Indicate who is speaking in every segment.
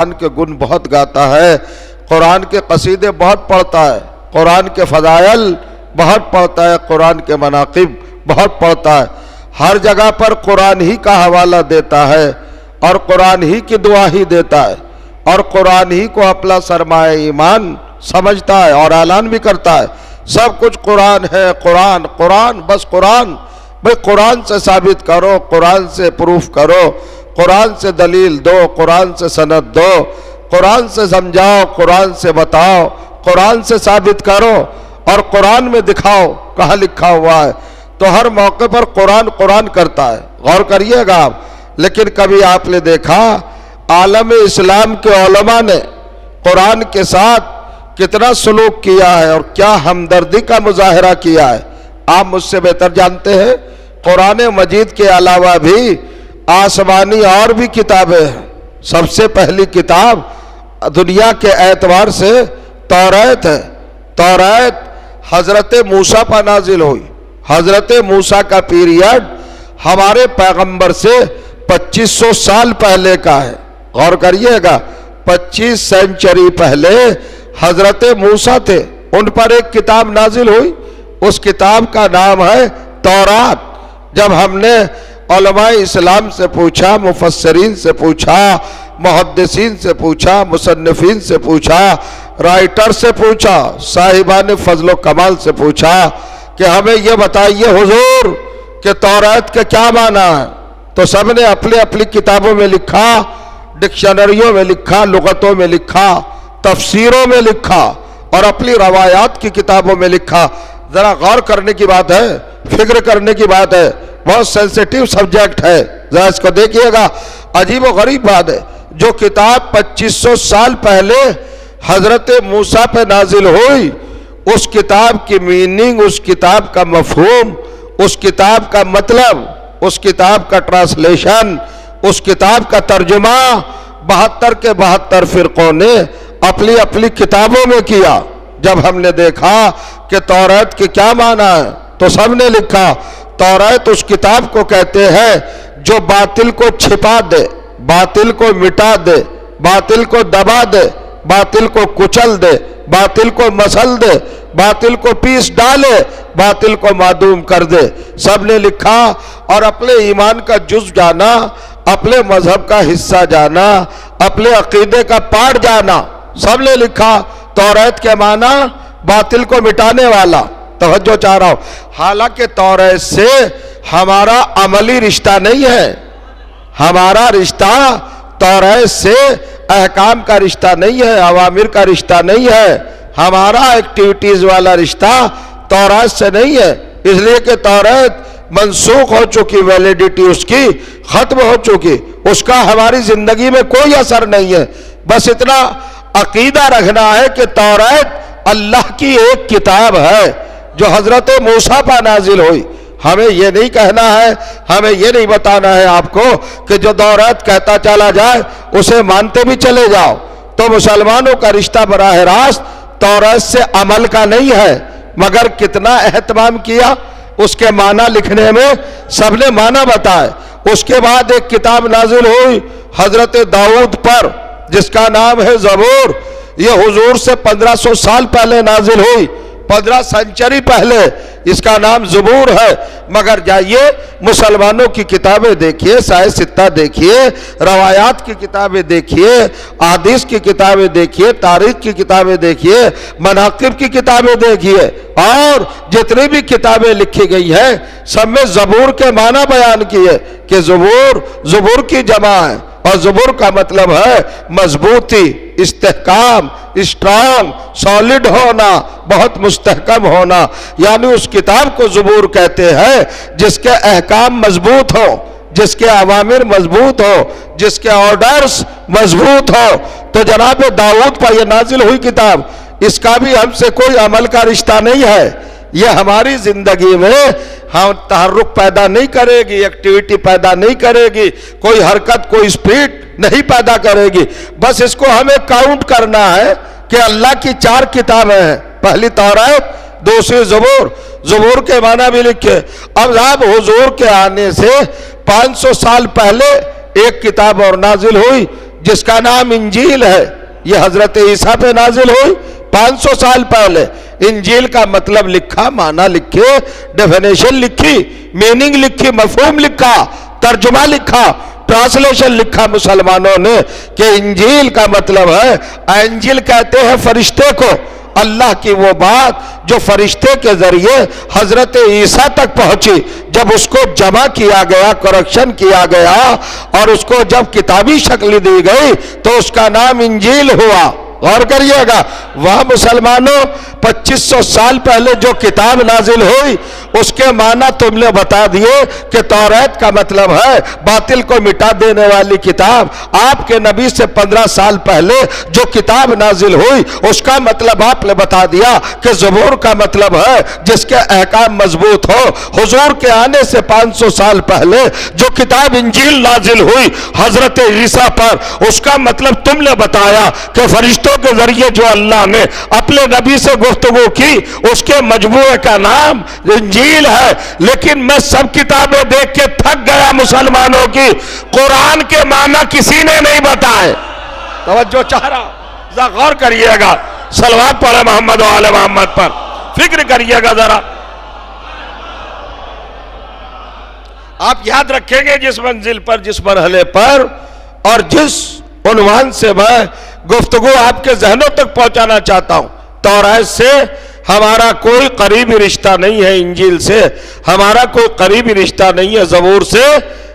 Speaker 1: قرآن کے گن بہت گاتا ہے، قرآن کے قصیدے بہت پڑھتا ہے، قرآن کے فضائل بہت پڑھتا ہے، قرآن کے مناقب بہت پڑھتا ہے، ہر جگہ پر قرآن ہی کا حوالہ دیتا ہے اور قرآن ہی کی دعا ہی دیتا ہے اور قرآن ہی کو اپنا سرمایہ ایمان سمجھتا ہے اور اعلان بھی کرتا ہے۔ سب کچھ قرآن ہے، قرآن قرآن بس قرآن۔ بھئی قرآن سے ثابت کرو، قرآن سے پروف کرو، قرآن سے دلیل دو، قرآن سے سند دو، قرآن سے سمجھاؤ، قرآن سے بتاؤ، قرآن سے ثابت کرو اور قرآن میں دکھاؤ کہاں لکھا ہوا ہے۔ تو ہر موقع پر قرآن قرآن کرتا ہے، غور کریے گا آپ۔ لیکن کبھی آپ نے دیکھا عالم اسلام کے علماء نے قرآن کے ساتھ کتنا سلوک کیا ہے اور کیا ہمدردی کا مظاہرہ کیا ہے؟ آپ مجھ سے بہتر جانتے ہیں۔ قرآن مجید کے علاوہ بھی آسمانی اور بھی کتابیں ہیں۔ سب سے پہلی کتاب دنیا کے اعتبار سے توریت ہے۔ توریت حضرت موسیٰ پر نازل ہوئی۔ حضرت موسیٰ کا پیریڈ ہمارے پیغمبر سے 2500 سال پہلے کا ہے۔ غور کریے گا، 25 سینچری پہلے حضرت موسیٰ تھے، ان پر ایک کتاب نازل ہوئی، اس کتاب کا نام ہے تورات۔ جب ہم نے علماء اسلام سے پوچھا، مفسرین سے پوچھا، محدثین سے پوچھا، مصنفین سے پوچھا، رائٹر سے پوچھا، صاحبان فضل و کمال سے پوچھا کہ ہمیں یہ بتائیے حضور کہ تورات کے کیا معنی ہے، تو سب نے اپنی اپنی کتابوں میں لکھا، ڈکشنریوں میں لکھا، لغتوں میں لکھا، تفسیروں میں لکھا اور اپنی روایات کی کتابوں میں لکھا۔ ذرا غور کرنے کی بات ہے، فکر کرنے کی بات ہے، بہت سینسیٹیو سبجیکٹ ہے، ذرا اس کو دیکھیے گا۔ عجیب و غریب بات ہے، جو کتاب 2500 سال پہلے حضرت موسیٰ پہ نازل ہوئی، اس کتاب کی میننگ، اس کتاب کا مفہوم، اس کتاب کا مطلب، اس کتاب کا ٹرانسلیشن، اس کتاب کا ترجمہ 72 کے 72 فرقوں نے اپنی اپنی کتابوں میں کیا۔ جب ہم نے دیکھا کہ توریت کے کیا معنی ہے تو سب نے لکھا توریت اس کتاب کو کہتے ہیں جو باطل کو چھپا دے، باطل کو مٹا دے، باطل کو دبا دے، باطل کو کچل دے، باطل کو مسل دے، باطل کو پیس ڈالے، باطل کو معدوم کر دے۔ سب نے لکھا اور اپنے ایمان کا جز جانا، اپنے مذہب کا حصہ جانا، اپنے عقیدے کا پارٹ جانا، سب نے لکھا توریت کے معنی باطل کو مٹانے والا۔ توجہ چاہ رہا ہوں، حالانکہ توریت سے ہمارا عملی رشتہ نہیں ہے، ہمارا رشتہ توریت سے احکام کا رشتہ نہیں ہے، اوامر کا رشتہ نہیں ہے، ہمارا ایکٹیویٹیز والا رشتہ توریت سے نہیں ہے، اس لیے کہ توریت منسوخ ہو چکی، ویلیڈیٹی اس کی ختم ہو چکی، اس کا ہماری زندگی میں کوئی اثر نہیں ہے۔ بس اتنا عقیدہ رکھنا ہے کہ توریت اللہ کی ایک کتاب ہے جو حضرت موسیٰ پر نازل ہوئی۔ ہمیں یہ نہیں کہنا ہے، ہمیں یہ نہیں بتانا ہے آپ کو کہ جو توریت کہتا چلا جائے اسے مانتے بھی چلے جاؤ۔ تو مسلمانوں کا رشتہ براہ راست توریت سے عمل کا نہیں ہے، مگر کتنا اہتمام کیا اس کے معنی لکھنے میں، سب نے معنی بتائے۔ اس کے بعد ایک کتاب نازل ہوئی حضرت داؤد پر جس کا نام ہے زبور۔ یہ حضور سے 1500 سال پہلے نازل ہوئی، 15 سینچری پہلے، اس کا نام زبور ہے۔ مگر جائیے مسلمانوں کی کتابیں دیکھیے، سائے ستہ دیکھیے، روایات کی کتابیں دیکھیے، احادیث کی کتابیں دیکھیے، تاریخ کی کتابیں دیکھیے، مناقب کی کتابیں دیکھیے، اور جتنی بھی کتابیں لکھی گئی ہیں سب میں زبور کے معنی بیان کیے کہ زبور کی جمع ہے، اور زبور کا مطلب ہے مضبوطی، استحکام، اسٹرانگ، سالڈ ہونا، بہت مستحکم ہونا۔ یعنی اس کتاب کو زبور کہتے ہیں جس کے احکام مضبوط ہو، جس کے اوامر مضبوط ہو، جس کے آرڈرز مضبوط ہو۔ تو جناب داؤد پر یہ نازل ہوئی کتاب، اس کا بھی ہم سے کوئی عمل کا رشتہ نہیں ہے، یہ ہماری زندگی میں ہم تحرک پیدا نہیں کرے گی، ایکٹیویٹی پیدا نہیں کرے گی، کوئی حرکت، کوئی سپیڈ نہیں پیدا کرے گی۔ بس اس کو ہمیں کاؤنٹ کرنا ہے کہ اللہ کی 4 کتابیں ہیں، پہلی توریت، دوسری زبور، زبور کے معنی بھی لکھے۔ اب جب حضور کے آنے سے 500 سال پہلے ایک کتاب اور نازل ہوئی جس کا نام انجیل ہے، یہ حضرت عیسیٰ پہ نازل ہوئی 500 سال پہلے۔ انجیل کا مطلب لکھا، معنی لکھے، ڈیفینیشن لکھی، میننگ لکھی، مفہوم لکھا، ترجمہ لکھا، ٹرانسلیشن لکھا مسلمانوں نے کہ انجیل کا مطلب ہے، انجیل کہتے ہیں فرشتے کو، اللہ کی وہ بات جو فرشتے کے ذریعے حضرت عیسیٰ تک پہنچی، جب اس کو جمع کیا گیا، کریکشن کیا گیا اور اس کو جب کتابی شکل دی گئی تو اس کا نام انجیل ہوا۔ غور کریے گا، وہاں مسلمانوں 2500 سال پہلے جو کتاب نازل ہوئی اس کے معنی تم نے بتا دیے کہ توریت کا مطلب ہے باطل کو مٹا دینے والی کتاب۔ آپ کے نبی سے 15 سال پہلے جو کتاب نازل ہوئی اس کا مطلب آپ نے بتا دیا کہ زبور کا مطلب ہے جس کے احکام مضبوط ہو۔ حضور کے آنے سے 500 سال پہلے جو کتاب انجیل نازل ہوئی حضرت عیسیٰ پر، اس کا مطلب تم نے بتایا کہ فرشتوں کے ذریعے جو اللہ نے اپنے نبی سے گفتگو کی اس کے مجموعے کا نام انجیل ہے۔ لیکن میں سب کتابیں دیکھ کے تھک گیا مسلمانوں کی، قرآن کے معنی کسی نے نہیں بتائے۔ توجہ چاہ رہا، ذرا غور کریے گا، صلوات پڑھے محمد و آل محمد پر، فکر کریے گا ذرا۔ آپ یاد رکھیں گے جس منزل پر، جس مرحلے پر اور جس عنوان سے میں گفتگو آپ کے ذہنوں تک پہنچانا چاہتا ہوں، توریت سے ہمارا کوئی قریبی رشتہ نہیں ہے، انجیل سے ہمارا کوئی قریبی رشتہ نہیں ہے، زبور سے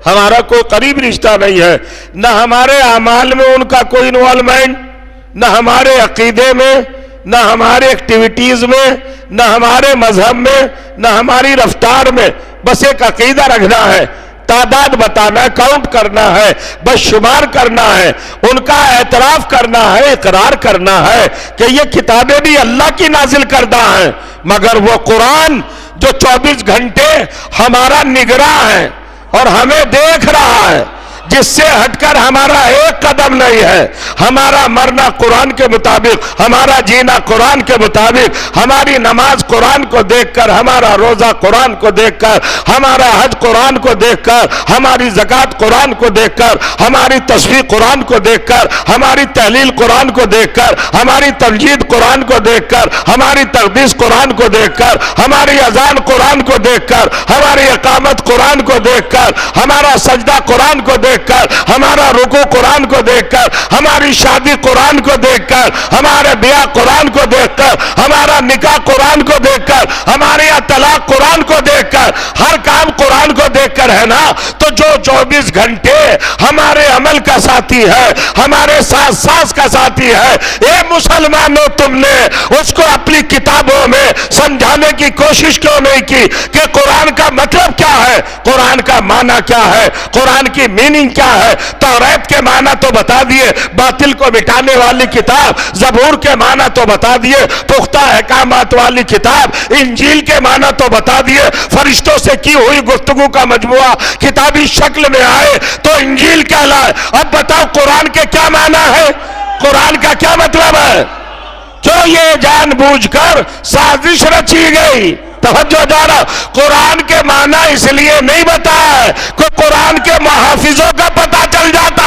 Speaker 1: ہمارا کوئی قریبی رشتہ نہیں ہے، نہ ہمارے اعمال میں ان کا کوئی انوالومنٹ، نہ ہمارے عقیدے میں، نہ ہمارے ایکٹیویٹیز میں، نہ ہمارے مذہب میں، نہ ہماری رفتار میں۔ بس ایک عقیدہ رکھنا ہے، تعداد بتانا ہے، کاؤنٹ کرنا ہے، بس شمار کرنا ہے، ان کا اعتراف کرنا ہے، اقرار کرنا ہے کہ یہ کتابیں بھی اللہ کی نازل کردہ ہیں، مگر وہ قرآن جو 24 گھنٹے ہمارا نگراں ہے اور ہمیں دیکھ رہا ہے، جس سے ہٹ کر ہمارا ایک قدم نہیں ہے۔ ہمارا مرنا قرآن کے مطابق، ہمارا جینا قرآن کے مطابق، ہماری نماز قرآن کو دیکھ کر، ہمارا روزہ قرآن کو دیکھ کر، ہمارا حج قرآن کو دیکھ کر، ہماری زکوٰۃ قرآن کو دیکھ کر، ہماری تسبیح قرآن کو دیکھ کر، ہماری تحلیل قرآن کو دیکھ کر، ہماری تمجید قرآن کو دیکھ کر، ہماری تقدیس قرآن کو دیکھ کر، ہماری اذان قرآن کو دیکھ کر، ہماری اقامت قرآن کو دیکھ کر، ہمارا سجدہ قرآن کو دیکھ کر، ہمارا رکوع قرآن کو دیکھ کر، ہماری شادی قرآن کو دیکھ کر، ہمارے بیاہ قرآن کو دیکھ کر، ہمارا نکاح قرآن کو دیکھ کر، ہمارے یہاں طلاق قرآن کو دیکھ کر، ہر کام قرآن کو دیکھ کر ہے نا، تو جو 24 گھنٹے ہمارے عمل کا ساتھی ہے، ہمارے سانس کا ساتھی ہے، اے مسلمانوں تم نے اس کو اپنی کتابوں میں سمجھانے کی کوشش کیوں نہیں کی کہ قرآن کا مطلب کیا ہے، قرآن کا معنی کیا ہے، قرآن کی میننگ کیا ہے؟ توریت کے معنی تو بتا دیے، باطل کو مٹانے والی کتاب، زبور کے معنی تو بتا دیے، پختہ احکامات والی کتاب، انجیل کے معنی تو بتا دیے، فرشتوں سے کی ہوئی گفتگو کا مجموعہ کتابی شکل میں آئے تو انجیل کہلائے۔ اب بتاؤ قرآن کے کیا معنی ہے، قرآن کا کیا مطلب ہے؟ کیوں یہ جان بوجھ کر سازش رچی گئی؟ توجہ دارا، قرآن کے معنی اس لیے نہیں بتایا کہ قرآن کے محافظوں کا پتہ چل جاتا۔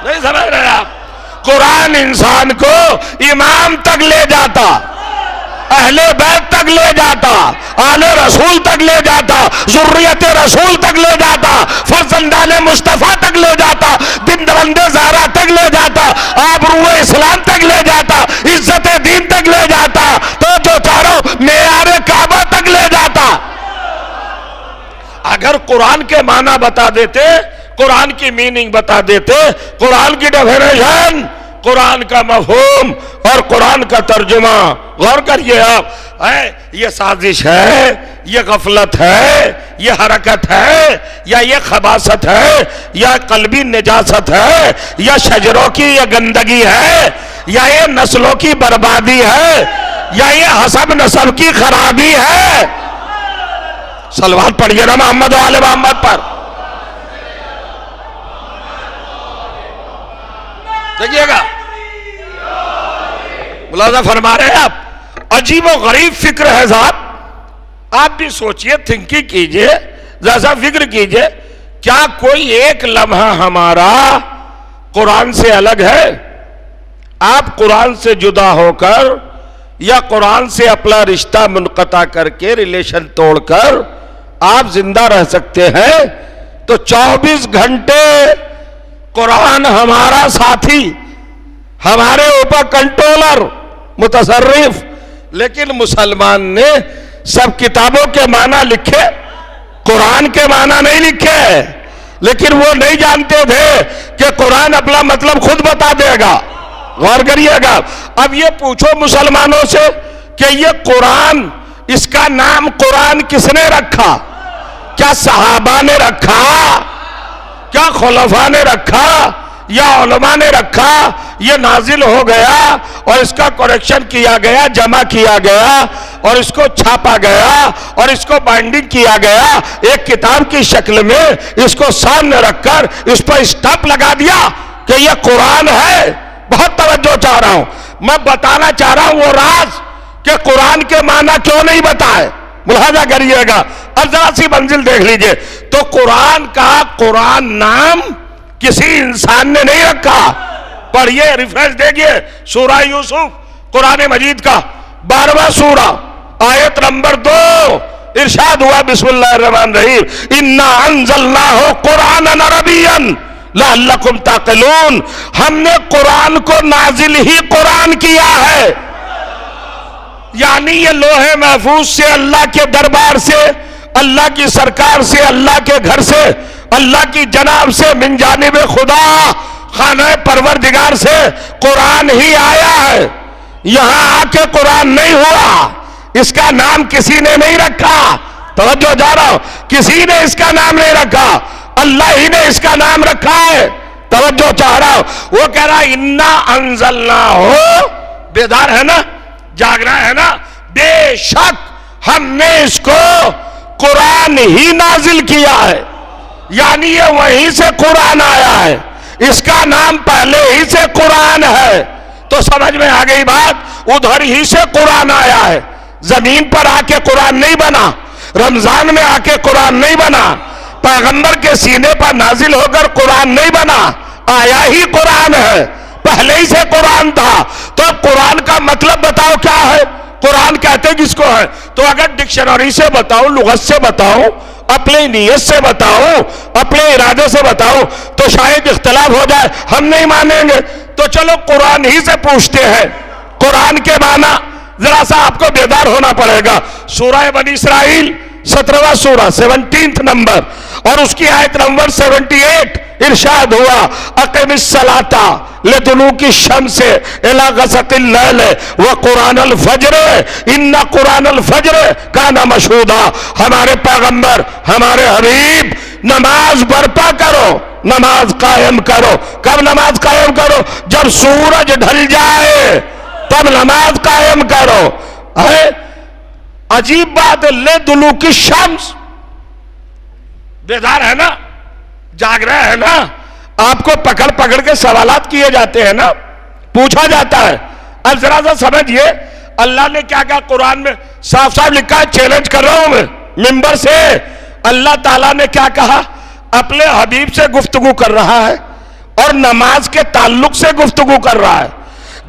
Speaker 1: نہیں سمجھ رہے آپ؟ قرآن انسان کو امام تک لے جاتا، اہل بیت تک لے جاتا، آل رسول تک لے جاتا، ذریت رسول تک لے جاتا، فرزندان مصطفیٰ تک لے جاتا، بندرند زہرا تک لے جاتا، آبرو اسلام تک لے جاتا، عزت دین تک لے جاتا، تو جو چاروں معیار کعبہ تک لے جاتا۔ اگر قرآن کے معنی بتا دیتے، قرآن کی میننگ بتا دیتے، قرآن کی ڈیفینیشن، قرآن کا مفہوم اور قرآن کا ترجمہ، غور کریے آپ، یہ سازش ہے، یہ غفلت ہے، یہ حرکت ہے، یا یہ خباثت ہے، یا قلبی نجاست ہے، یا شجروں کی یہ گندگی ہے، یا یہ نسلوں کی بربادی ہے، یا یہ حسب نسب کی خرابی ہے؟ صلوات پڑھیے نا محمد و آل محمد پر۔ دیکھئے گا، ملاحظہ فرما رہے ہیں آپ، عجیب و غریب فکر ہے صاحب۔ آپ بھی سوچئے، تھنکی کیجئے، ذرا فکر کیجئے
Speaker 2: کیا کوئی ایک لمحہ ہمارا قرآن سے الگ ہے؟ آپ قرآن سے جدا ہو کر یا قرآن سے اپنا رشتہ منقطع کر کے ریلیشن توڑ کر آپ زندہ رہ سکتے ہیں؟ تو 24 گھنٹے قرآن ہمارا ساتھی، ہمارے اوپر کنٹرولر، متصرف. لیکن مسلمان نے سب کتابوں کے معنی لکھے، قرآن کے معنی نہیں لکھے. لیکن وہ نہیں جانتے تھے کہ قرآن اپنا مطلب خود بتا دے گا. غور کریے گا. اب یہ پوچھو مسلمانوں سے کہ یہ قرآن، اس کا نام قرآن کس نے رکھا؟ کیا صحابہ نے رکھا؟ کیا خلفاء نے رکھا؟ یا علماء نے رکھا؟ یہ نازل ہو گیا اور اس کا کریکشن کیا گیا، جمع کیا گیا اور اس کو چھاپا گیا اور اس کو بائنڈنگ کیا گیا ایک کتاب کی شکل میں. اس کو سامنے رکھ کر اس پر اسٹمپ لگا دیا کہ یہ قرآن ہے. بہت توجہ چاہ رہا ہوں، میں بتانا چاہ رہا ہوں وہ راز کہ قرآن کے معنی کیوں نہیں بتائے. ملاحظہ کریے گا. اب ذرا سی منزل دیکھ لیجئے. تو قرآن کا قرآن نام کسی انسان نے نہیں رکھا. پڑھیے، ریفرنس دیکھیے، سورہ یوسف قرآن مجید کا 12واں سورہ آیت نمبر 2 ارشاد ہوا بسم اللہ الرحمن الرحیم انا انزلناہ قرآنا عربیا لعلکم تعقلون. ہم نے قرآن کو نازل ہی قرآن کیا ہے. یعنی یہ لوح محفوظ سے، اللہ کے دربار سے، اللہ کی سرکار سے، اللہ کے گھر سے، اللہ کی جناب سے، من جانب خدا خانہ پروردگار سے قرآن ہی آیا ہے. یہاں آ کے قرآن نہیں ہوا. اس کا نام کسی نے نہیں رکھا. توجہ جا رہا ہوں، کسی نے اس کا نام نہیں رکھا، اللہ ہی نے اس کا نام رکھا ہے. توجہ چاہ رہا ہوں. وہ کہہ رہا انا انزلنا ہو، بیدار ہے نا، جاگ رہا ہے نا. بے شک ہم نے اس کو قرآن ہی نازل کیا ہے. یعنی یہ وہیں سے قرآن آیا ہے، اس کا نام پہلے ہی سے قرآن ہے. تو سمجھ میں آ گئی بات. ادھر ہی سے قرآن آیا ہے. زمین پر آ کے قرآن نہیں بنا، رمضان میں آ کے قرآن نہیں بنا، پیغمبر کے سینے پر نازل ہو کر قرآن نہیں بنا. آیا ہی قرآن ہے، پہلے ہی سے قرآن تھا. تو قرآن کا مطلب بتاؤ کیا ہے؟ قرآن کہتے کس کو ہے؟ تو اگر ڈکشنری سے بتاؤ، لغت سے بتاؤ، اپنی نیت سے بتاؤ، اپنے ارادے سے بتاؤ تو شاید اختلاف ہو جائے، ہم نہیں مانیں گے. تو چلو قرآن ہی سے پوچھتے ہیں. قرآن کے معنی ذرا سا آپ کو بیدار ہونا پڑے گا. سورہ بنی اسرائیل 17واں سورہ 17 نمبر اور اس کی آیت نمبر 78 ارشاد ہوا اقم الصلاۃ لدلوک الشمس الی غسق اللیل وقرآن الفجر ان قرآن الفجر کان مشہودا. ہمارے پیغمبر، ہمارے حبیب، نماز برپا کرو، نماز قائم کرو. کب نماز قائم کرو؟ جب سورج ڈھل جائے تب نماز قائم کرو. عجیب بات ہے، لدلوک الشمس. بیدار ہے نا، جاگ رہے ہیں نا. آپ کو پکڑ پکڑ کے سوالات کیے جاتے ہیں نا، پوچھا جاتا ہے. اب ذرا سا سمجھئے اللہ نے کیا کہا قرآن میں، صاف صاف لکھا ہے، چیلنج کر رہا ہوں میں منبر سے. اللہ تعالیٰ نے کیا کہا؟ اپنے حبیب سے گفتگو کر رہا ہے اور نماز کے تعلق سے گفتگو کر رہا ہے.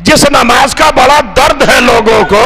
Speaker 2: جس نماز کا بڑا درد ہے لوگوں کو،